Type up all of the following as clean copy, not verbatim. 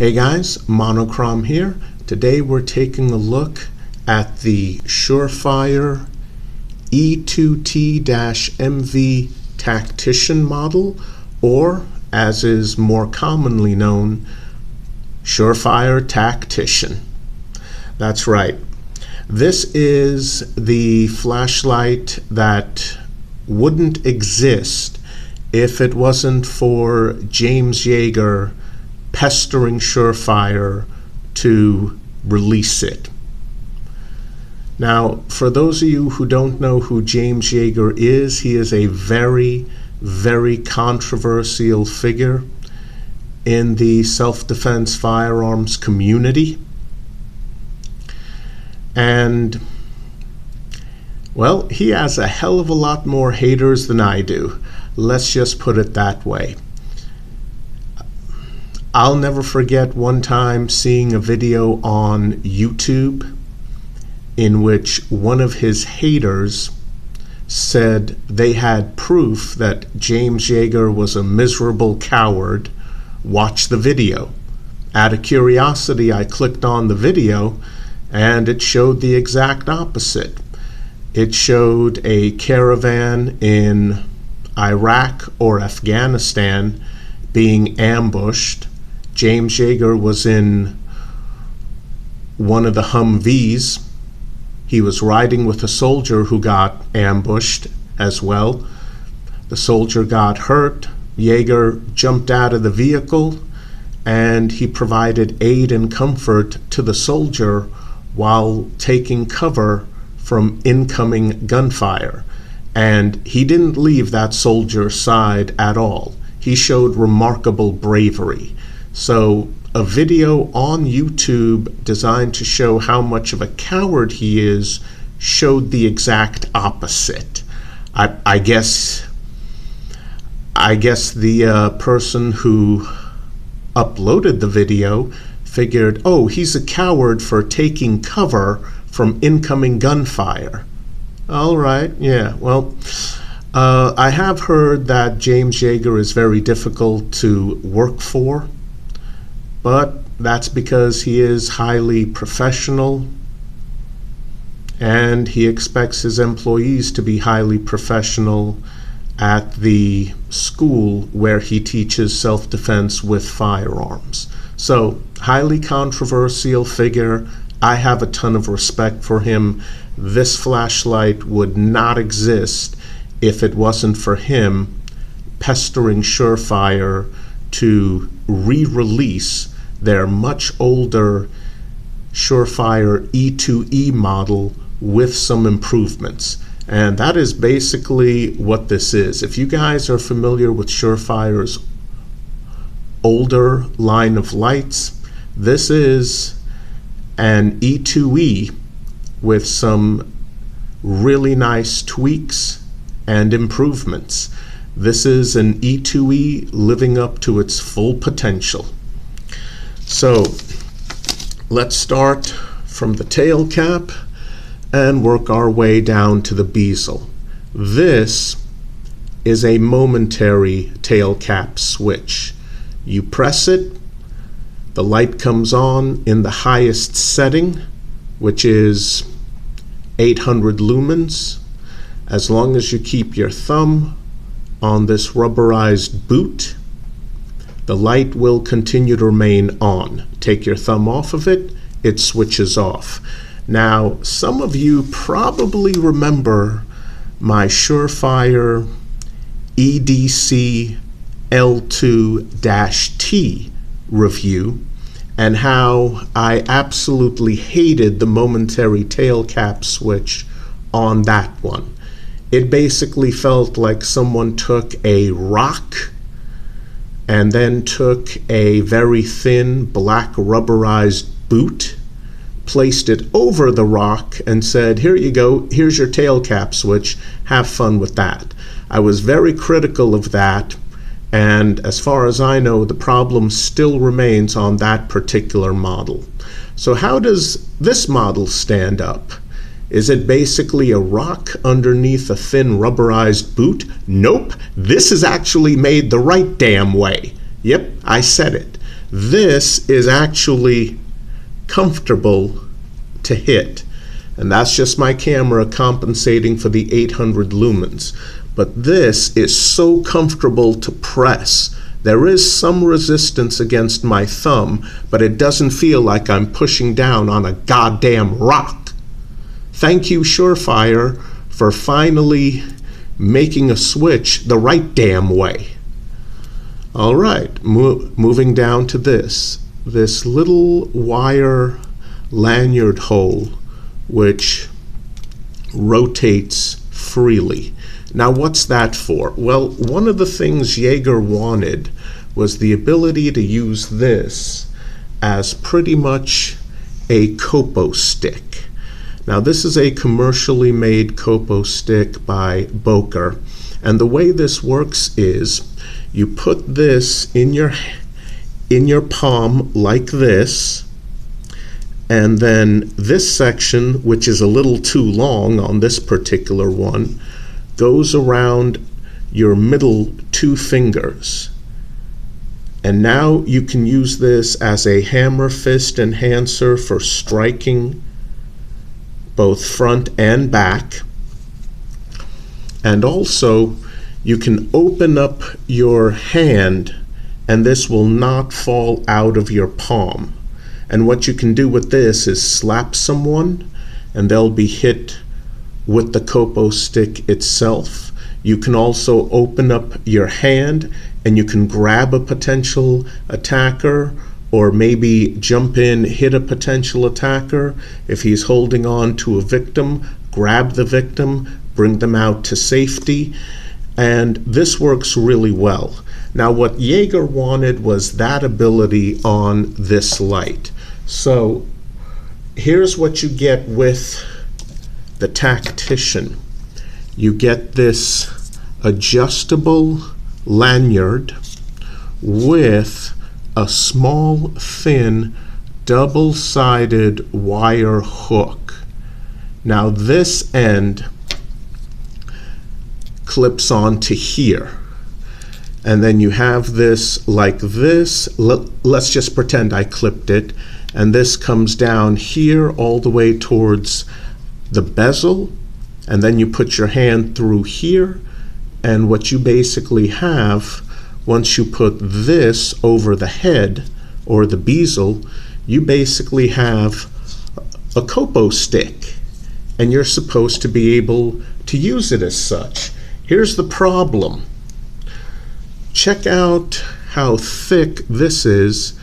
Hey guys, Monochrome here. Today we're taking a look at the SureFire E2T-MV Tactician model, or as is more commonly known, SureFire Tactician. That's right. This is the flashlight that wouldn't exist if it wasn't for James Yeager pestering SureFire to release it. Now, for those of you who don't know who James Yeager is, he is a very, very controversial figure in the self-defense firearms community. And, well, he has a hell of a lot more haters than I do. Let's just put it that way. I'll never forget one time seeing a video on YouTube in which one of his haters said they had proof that James Yeager was a miserable coward. Watch the video. Out of curiosity, I clicked on the video and it showed the exact opposite. It showed a caravan in Iraq or Afghanistan being ambushed. James Yeager was in one of the Humvees. He was riding with a soldier who got ambushed as well. The soldier got hurt. Yeager jumped out of the vehicle and he provided aid and comfort to the soldier while taking cover from incoming gunfire. And he didn't leave that soldier's side at all. He showed remarkable bravery. So a video on YouTube designed to show how much of a coward he is showed the exact opposite. I guess the person who uploaded the video figured, oh, he's a coward for taking cover from incoming gunfire. All right, yeah, well, I have heard that James Yeager is very difficult to work for, but that's because he is highly professional and he expects his employees to be highly professional at the school where he teaches self-defense with firearms. So, highly controversial figure. I have a ton of respect for him. This flashlight would not exist if it wasn't for him pestering SureFire to re-release their much older SureFire E2E model with some improvements. And that is basically what this is. If you guys are familiar with SureFire's older line of lights, this is an E2E with some really nice tweaks and improvements. This is an E2E living up to its full potential. So let's start from the tail cap and work our way down to the bezel. This is a momentary tail cap switch. You press it, the light comes on in the highest setting, which is 800 lumens. As long as you keep your thumb on this rubberized boot, the light will continue to remain on. Take your thumb off of it, it switches off. Now, some of you probably remember my SureFire EDC L2-T review and how I absolutely hated the momentary tail cap switch on that one. It basically felt like someone took a rock and then took a very thin black rubberized boot, placed it over the rock and said, here you go, here's your tail cap switch, have fun with that. I was very critical of that, and as far as I know, the problem still remains on that particular model. So how does this model stand up? Is it basically a rock underneath a thin rubberized boot? Nope, this is actually made the right damn way. Yep, I said it. This is actually comfortable to hit. And that's just my camera compensating for the 800 lumens. But this is so comfortable to press. There is some resistance against my thumb, but it doesn't feel like I'm pushing down on a goddamn rock. Thank you, SureFire, for finally making a switch the right damn way. All right, moving down to this little wire lanyard hole which rotates freely. Now, what's that for? Well, one of the things Yeager wanted was the ability to use this as pretty much a copo stick. Now, this is a commercially made copo stick by Boker, and the way this works is you put this in your palm like this, and then this section, which is a little too long on this particular one, goes around your middle two fingers. And now you can use this as a hammer fist enhancer for striking both front and back. And also you can open up your hand and this will not fall out of your palm. And what you can do with this is slap someone and they'll be hit with the copo stick itself. You can also open up your hand and you can grab a potential attacker, or maybe jump in, hit a potential attacker. If he's holding on to a victim, grab the victim, bring them out to safety. And this works really well. Now, what Yeager wanted was that ability on this light. So here's what you get with the Tactician. You get this adjustable lanyard with a small, thin, double-sided wire hook. Now this end clips onto here. And then you have this like this. Let's just pretend I clipped it. And this comes down here all the way towards the bezel. And then you put your hand through here. And what you basically have, once you put this over the head or the bezel, you basically have a copo stick. And you're supposed to be able to use it as such. Here's the problem. Check out how thick this is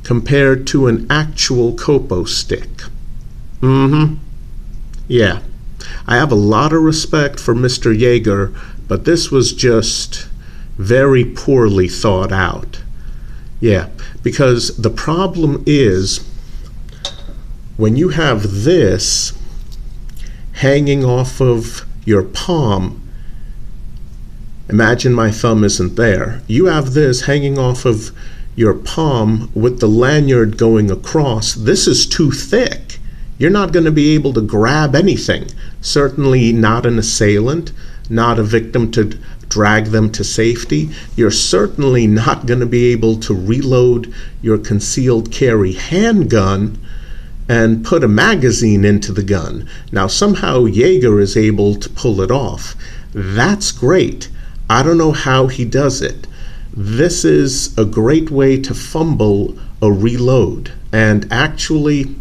compared to an actual copo stick. Yeah, I have a lot of respect for Mr. Yeager, but this was just very poorly thought out. Yeah, because the problem is when you have this hanging off of your palm, imagine my thumb isn't there. You have this hanging off of your palm with the lanyard going across. This is too thick. You're not going to be able to grab anything. Certainly not an assailant, not a victim to drag them to safety. You're certainly not going to be able to reload your concealed carry handgun and put a magazine into the gun. Now somehow Yeager is able to pull it off. That's great. I don't know how he does it. This is a great way to fumble a reload. And actually,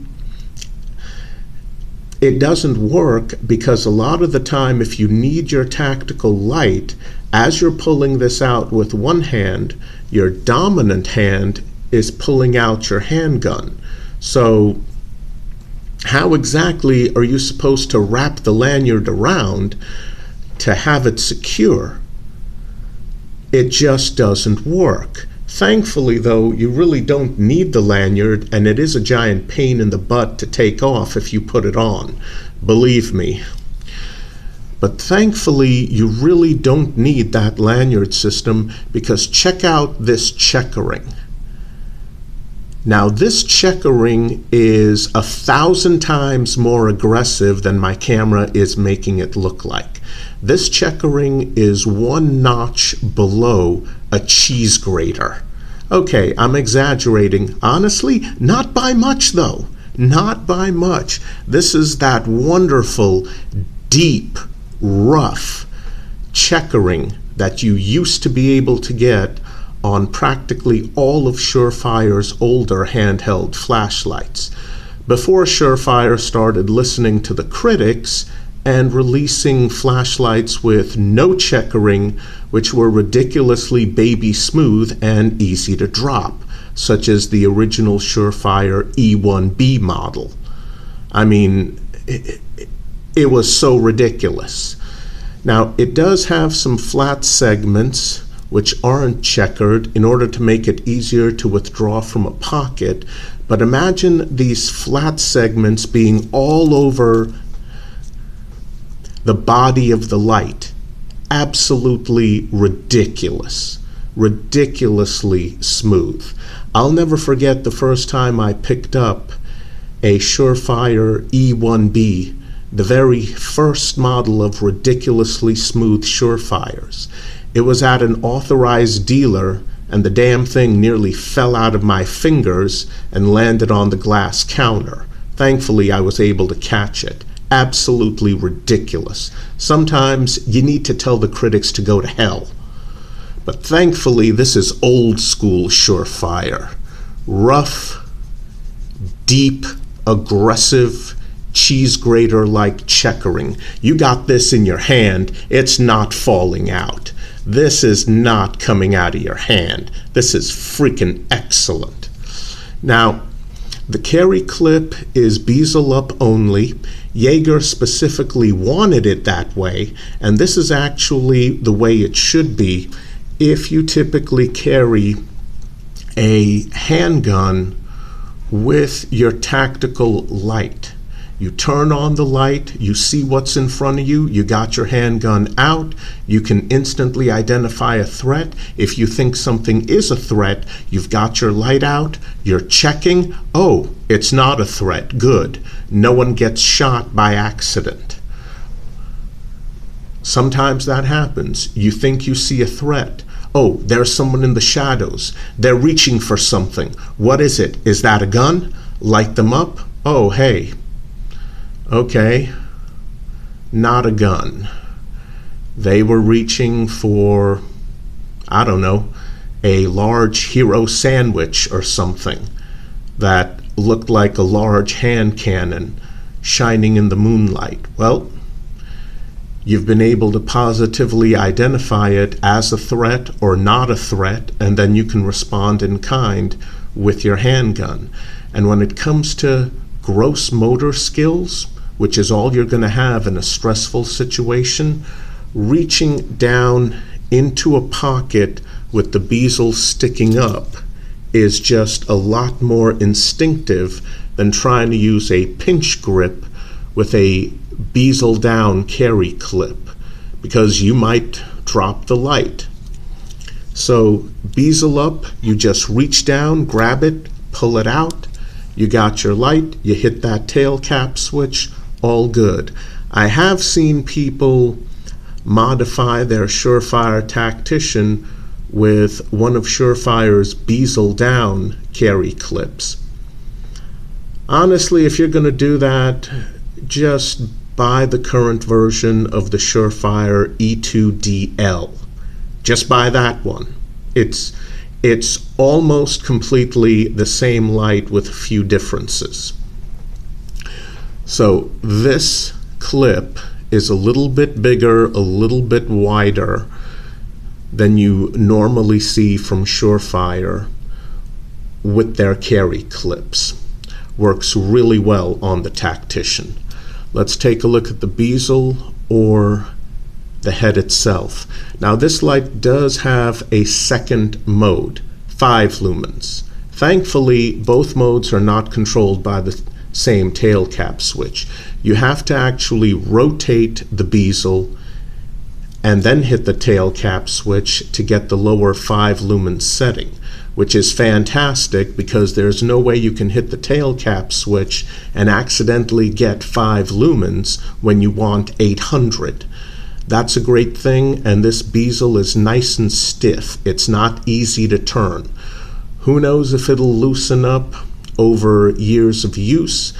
it doesn't work because a lot of the time if you need your tactical light, as you're pulling this out with one hand, your dominant hand is pulling out your handgun. So how exactly are you supposed to wrap the lanyard around to have it secure? It just doesn't work. Thankfully, though, you really don't need the lanyard, and it is a giant pain in the butt to take off if you put it on. Believe me. But thankfully, you really don't need that lanyard system because check out this checkering. Now, this checkering is 1,000 times more aggressive than my camera is making it look like. This checkering is one notch below a cheese grater. Okay, I'm exaggerating. Honestly, not by much though. Not by much. This is that wonderful, deep, rough checkering that you used to be able to get on practically all of SureFire's older handheld flashlights, before SureFire started listening to the critics and releasing flashlights with no checkering, which were ridiculously baby smooth and easy to drop, such as the original SureFire E1B model. I mean, it was so ridiculous. Now, it does have some flat segments which aren't checkered in order to make it easier to withdraw from a pocket, but imagine these flat segments being all over the body of the light. Absolutely ridiculous. Ridiculously smooth. I'll never forget the first time I picked up a SureFire E1B, the very first model of ridiculously smooth SureFires. It was at an authorized dealer, and the damn thing nearly fell out of my fingers and landed on the glass counter. Thankfully, I was able to catch it. Absolutely ridiculous. Sometimes you need to tell the critics to go to hell. But thankfully, this is old school SureFire. Rough, deep, aggressive, cheese grater-like checkering. You got this in your hand, it's not falling out. This is not coming out of your hand. This is freaking excellent. Now, the carry clip is bezel up only. Yeager specifically wanted it that way, and this is actually the way it should be if you typically carry a handgun with your tactical light. You turn on the light, you see what's in front of you, you got your handgun out, you can instantly identify a threat. If you think something is a threat, you've got your light out, you're checking, oh, it's not a threat, good. No one gets shot by accident. Sometimes that happens. You think you see a threat. Oh, there's someone in the shadows. They're reaching for something. What is it? Is that a gun? Light them up. Oh, hey. Okay, not a gun. They were reaching for, I don't know, a large hero sandwich or something that looked like a large hand cannon shining in the moonlight. Well, you've been able to positively identify it as a threat or not a threat, and then you can respond in kind with your handgun. And when it comes to gross motor skills, which is all you're going to have in a stressful situation, reaching down into a pocket with the bezel sticking up is just a lot more instinctive than trying to use a pinch grip with a bezel down carry clip, because you might drop the light. So bezel up, you just reach down, grab it, pull it out, you got your light, you hit that tail cap switch, all good. I have seen people modify their SureFire Tactician with one of SureFire's bezel down carry clips. Honestly, if you're going to do that, just buy the current version of the SureFire E2DL. Just buy that one. It's almost completely the same light with a few differences. So this clip is a little bit bigger, a little bit wider than you normally see from SureFire with their carry clips. Works really well on the Tactician. Let's take a look at the bezel or the head itself. Now this light does have a second mode, 5 lumens. Thankfully, both modes are not controlled by the same tail cap switch. You have to actually rotate the bezel and then hit the tail cap switch to get the lower 5 lumen setting, which is fantastic because there's no way you can hit the tail cap switch and accidentally get 5 lumens when you want 800. That's a great thing, and this bezel is nice and stiff. It's not easy to turn. Who knows if it'll loosen up over years of use.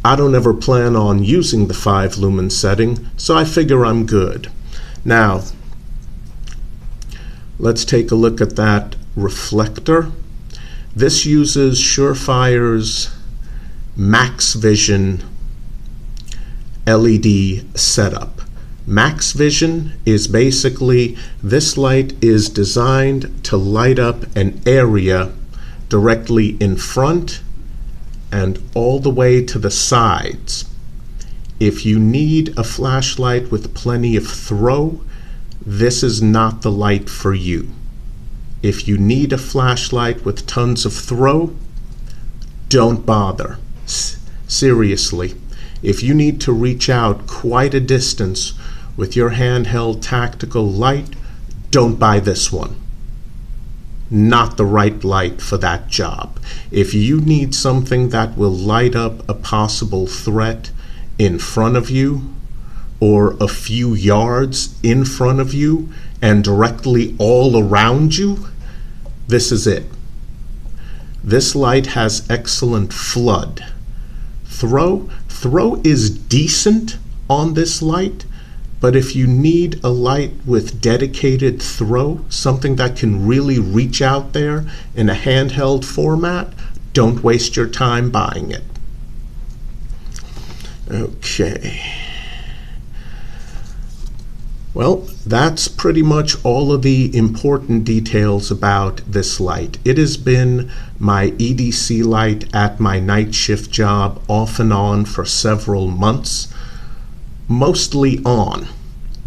I don't ever plan on using the 5 lumen setting, so I figure I'm good. Now, let's take a look at that reflector. This uses SureFire's Max Vision LED setup. Max Vision is basically, this light is designed to light up an area directly in front and all the way to the sides. If you need a flashlight with plenty of throw, this is not the light for you. If you need a flashlight with tons of throw, don't bother. Seriously, if you need to reach out quite a distance with your handheld tactical light, don't buy this one. Not the right light for that job. If you need something that will light up a possible threat in front of you or a few yards in front of you and directly all around you, this is it. This light has excellent flood. Throw is decent on this light, but if you need a light with dedicated throw, something that can really reach out there in a handheld format, don't waste your time buying it. Okay. Well, that's pretty much all of the important details about this light. It has been my EDC light at my night shift job off and on for several months. Mostly on.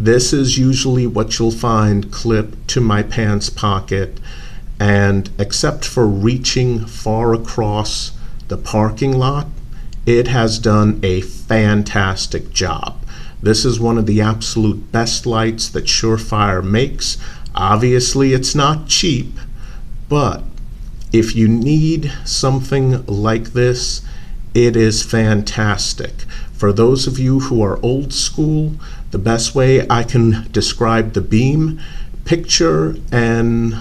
This is usually what you'll find clipped to my pants pocket, and except for reaching far across the parking lot, it has done a fantastic job. This is one of the absolute best lights that SureFire makes. Obviously, it's not cheap, but if you need something like this, it is fantastic. For those of you who are old school, the best way I can describe the beam, picture an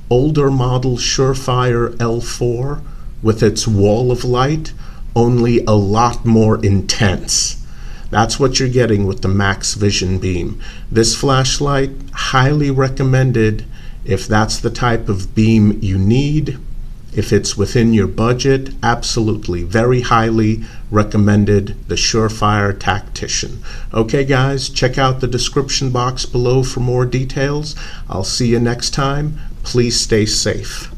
older model SureFire L4 with its wall of light, only a lot more intense. That's what you're getting with the Max Vision beam. This flashlight, highly recommended if that's the type of beam you need. If it's within your budget, absolutely, very highly recommended the SureFire Tactician. Okay guys, check out the description box below for more details. I'll see you next time. Please stay safe.